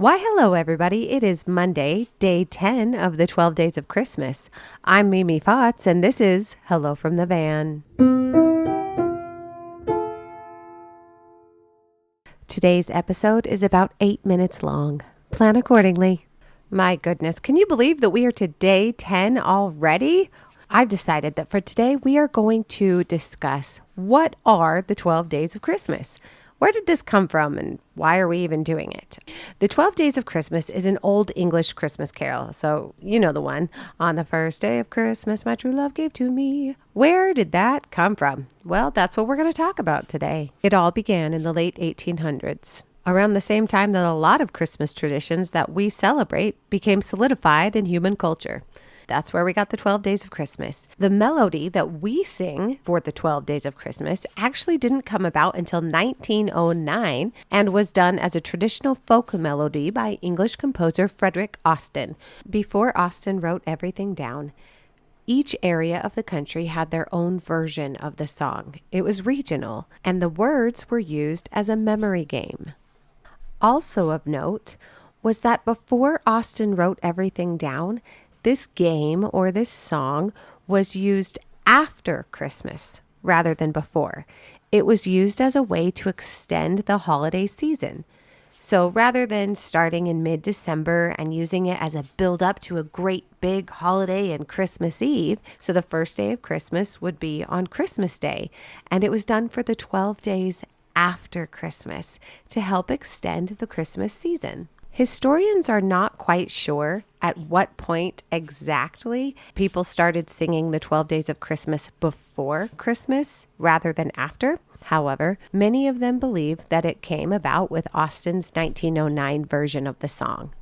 Why, hello, everybody. It is Monday, day 10 of the 12 Days of Christmas. I'm Mimi Fotz, and this is Hello from the Van. Today's episode is about 8 minutes long. Plan accordingly. My goodness, can you believe that we are to day 10 already? I've decided that for today, we are going to discuss what are the 12 Days of Christmas. Where did this come from and why are we even doing it? The 12 Days of Christmas is an old English Christmas carol. So you know the one. On the first day of Christmas, my true love gave to me. Where did that come from? Well, that's what we're going to talk about today. It all began in the late 1800s. Around the same time that a lot of Christmas traditions that we celebrate became solidified in human culture. That's where we got the 12 Days of Christmas. The melody that we sing for the 12 Days of Christmas actually didn't come about until 1909 and was done as a traditional folk melody by English composer Frederick Austin. Before Austin wrote everything down, each area of the country had their own version of the song. It was regional, and the words were used as a memory game. Also of note was that before Austin wrote everything down, this game or this song was used after Christmas rather than before. It was used as a way to extend the holiday season. So rather than starting in mid-December and using it as a build-up to a great big holiday and Christmas Eve, so the first day of Christmas would be on Christmas Day, and it was done for the 12 days after Christmas to help extend the Christmas season. Historians are not quite sure at what point exactly people started singing the 12 Days of Christmas before Christmas rather than after. However, many of them believe that it came about with Austin's 1909 version of the song.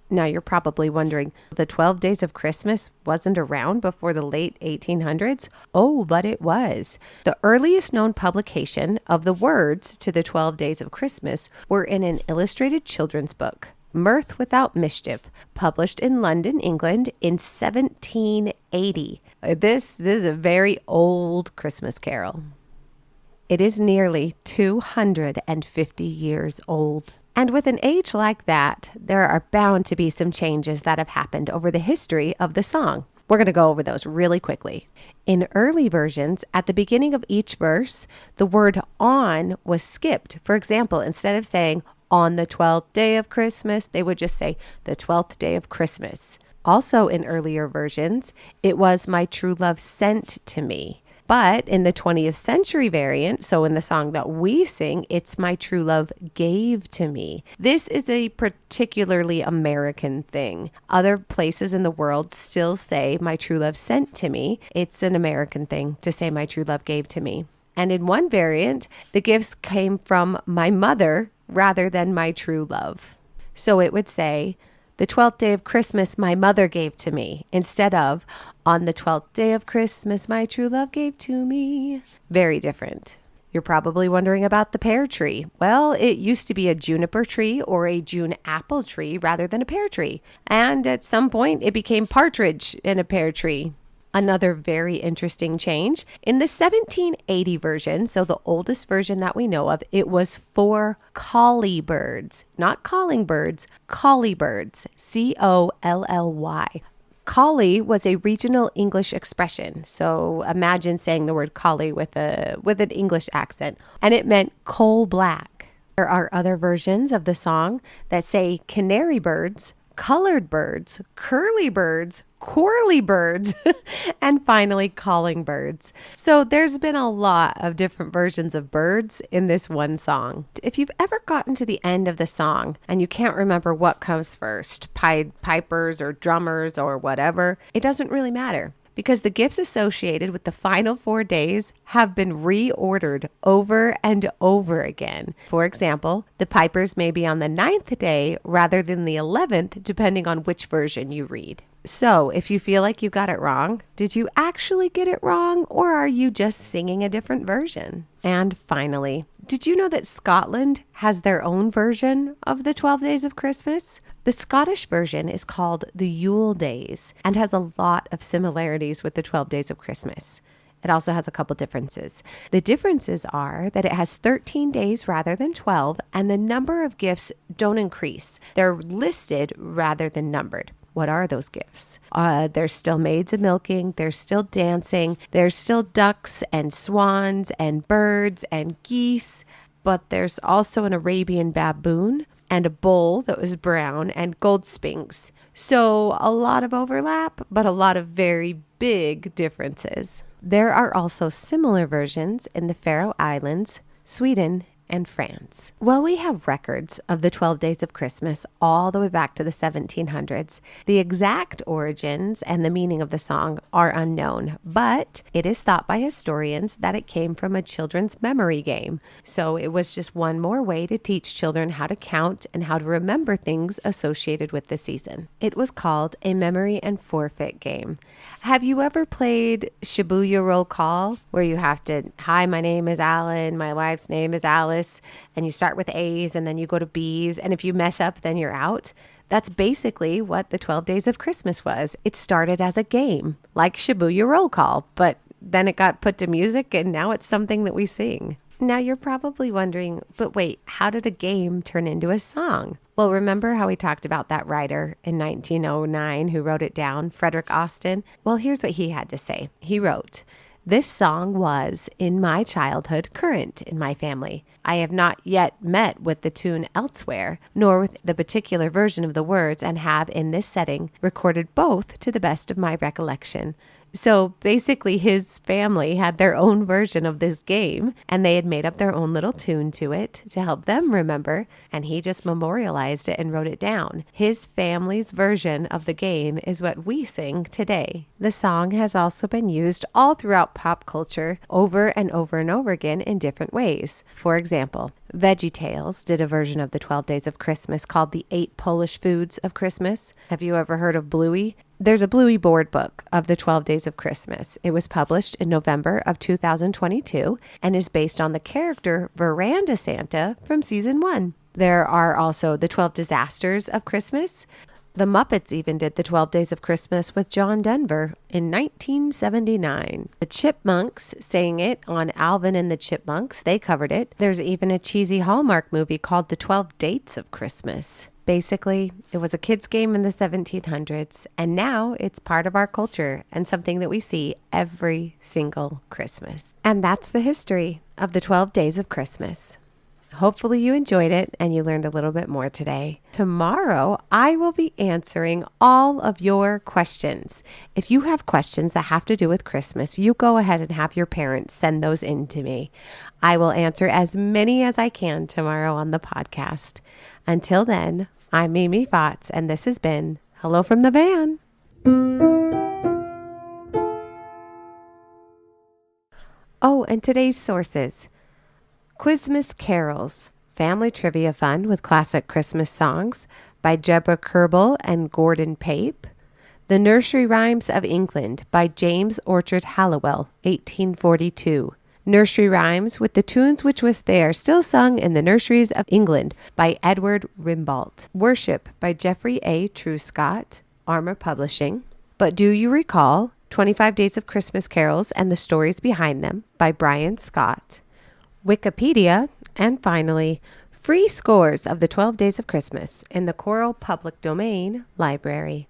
Now, you're probably wondering, the 12 Days of Christmas wasn't around before the late 1800s? Oh, but it was. The earliest known publication of the words to the 12 Days of Christmas were in an illustrated children's book, Mirth Without Mischief, published in London, England in 1780. This is a very old Christmas carol. It is nearly 250 years old. And with an age like that, there are bound to be some changes that have happened over the history of the song. We're going to go over those really quickly. In early versions, at the beginning of each verse, the word on was skipped. For example, instead of saying on the 12th day of Christmas, they would just say the 12th day of Christmas. Also in earlier versions, it was my true love sent to me. But in the 20th century variant, so in the song that we sing, it's my true love gave to me. This is a particularly American thing. Other places in the world still say my true love sent to me. It's an American thing to say my true love gave to me. And in one variant, the gifts came from my mother rather than my true love. So it would say, the 12th day of Christmas my mother gave to me, instead of on the 12th day of Christmas my true love gave to me. Very different. You're probably wondering about the pear tree. Well, it used to be a juniper tree or a June apple tree rather than a pear tree. And at some point it became partridge in a pear tree. Another very interesting change, in the 1780 version, so the oldest version that we know of, it was for collie birds, not calling birds, collie birds, C-O-L-L-Y. Collie was a regional English expression, so imagine saying the word collie with an English accent, and it meant coal black. There are other versions of the song that say canary birds, colored birds, curly birds, corly birds, and finally calling birds. So there's been a lot of different versions of birds in this one song. If you've ever gotten to the end of the song and you can't remember what comes first, pipers or drummers or whatever, it doesn't really matter, because the gifts associated with the final 4 days have been reordered over and over again. For example, the pipers may be on the 9th day rather than the 11th, depending on which version you read. So if you feel like you got it wrong, did you actually get it wrong, or are you just singing a different version? And finally, did you know that Scotland has their own version of the 12 Days of Christmas? The Scottish version is called the Yule Days and has a lot of similarities with the 12 Days of Christmas. It also has a couple differences. The differences are that it has 13 days rather than 12, and the number of gifts don't increase. They're listed rather than numbered. What are those gifts? There's still maids a milking, there's still dancing, there's still ducks and swans and birds and geese, but there's also an Arabian baboon and a bull that was brown and gold sphinx. So a lot of overlap, but a lot of very big differences. There are also similar versions in the Faroe Islands, Sweden, and France. Well, we have records of the 12 days of Christmas all the way back to the 1700s. The exact origins and the meaning of the song are unknown, but it is thought by historians that it came from a children's memory game. So it was just one more way to teach children how to count and how to remember things associated with the season. It was called a memory and forfeit game. Have you ever played Shibuya Roll Call, where you have to, hi, my name is Alan, my wife's name is Alice, and you start with A's and then you go to B's, and if you mess up, then you're out? That's basically what the 12 Days of Christmas was. It started as a game, like Shibuya Roll Call, but then it got put to music, and now it's something that we sing. Now you're probably wondering, but wait, how did a game turn into a song? Well, remember how we talked about that writer in 1909 who wrote it down, Frederick Austin? Well, here's what he had to say. He wrote, "This song was, in my childhood, current in my family. I have not yet met with the tune elsewhere, nor with the particular version of the words, and have, in this setting, recorded both to the best of my recollection." So basically his family had their own version of this game, and they had made up their own little tune to it to help them remember, and he just memorialized it and wrote it down. His family's version of the game is what we sing today. The song has also been used all throughout pop culture over and over and over again in different ways. For example, VeggieTales did a version of the 12 Days of Christmas called The 8 Polish Foods of Christmas. Have you ever heard of Bluey? There's a Bluey board book of the 12 Days of Christmas. It was published in November of 2022 and is based on the character Veranda Santa from season 1. There are also the 12 Disasters of Christmas. The Muppets even did the 12 Days of Christmas with John Denver in 1979. The Chipmunks sang it on Alvin and the Chipmunks. They covered it. There's even a cheesy Hallmark movie called The 12 Dates of Christmas. Basically, it was a kids' game in the 1700s, and now it's part of our culture and something that we see every single Christmas. And that's the history of the 12 Days of Christmas. Hopefully you enjoyed it and you learned a little bit more today. Tomorrow, I will be answering all of your questions. If you have questions that have to do with Christmas, you go ahead and have your parents send those in to me. I will answer as many as I can tomorrow on the podcast. Until then, I'm Mimi Fotz, and this has been Hello from the Van. Oh, and today's sources. Quizmas Carols, Family Trivia Fun with Classic Christmas Songs by Deborah Kerbel and Gordon Pape. The Nursery Rhymes of England by James Orchard Halliwell, 1842. Nursery Rhymes with the tunes which was there still sung in the nurseries of England by Edward Rimbault. Worship by Geoffrey A. Truscott, Armour Publishing. But Do You Recall? 25 Days of Christmas Carols and the Stories Behind Them by Brian Scott. Wikipedia, and finally, free scores of the 12 Days of Christmas in the Coral Public Domain Library.